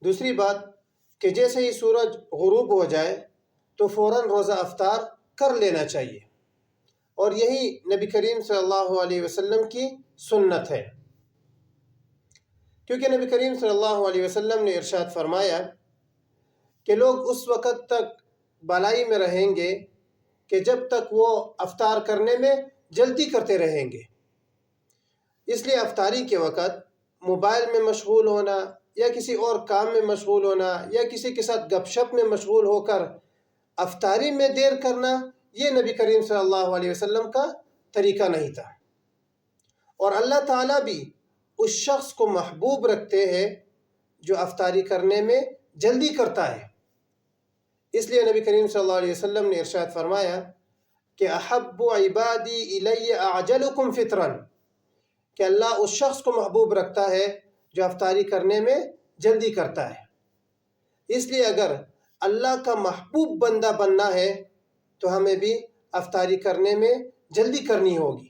دوسری بات کہ جیسے ہی سورج غروب ہو جائے تو فوراً روزہ افطار کر لینا چاہیے، اور یہی نبی کریم صلی اللہ علیہ وسلم کی سنت ہے، کیونکہ نبی کریم صلی اللہ علیہ وسلم نے ارشاد فرمایا کہ لوگ اس وقت تک بھلائی میں رہیں گے کہ جب تک وہ افطار کرنے میں جلدی کرتے رہیں گے۔ اس لیے افطاری کے وقت موبائل میں مشغول ہونا یا کسی اور کام میں مشغول ہونا یا کسی کے ساتھ گپ شپ میں مشغول ہو کر افطاری میں دیر کرنا، یہ نبی کریم صلی اللہ علیہ وسلم کا طریقہ نہیں تھا، اور اللہ تعالیٰ بھی اس شخص کو محبوب رکھتے ہیں جو افطاری کرنے میں جلدی کرتا ہے۔ اس لیے نبی کریم صلی اللہ علیہ وسلم نے ارشاد فرمایا کہ احب عبادی الی اعجلکم فطرا، کہ اللہ اس شخص کو محبوب رکھتا ہے جو افطاری کرنے میں جلدی کرتا ہے۔ اس لیے اگر اللہ کا محبوب بندہ بننا ہے تو ہمیں بھی افطاری کرنے میں جلدی کرنی ہوگی۔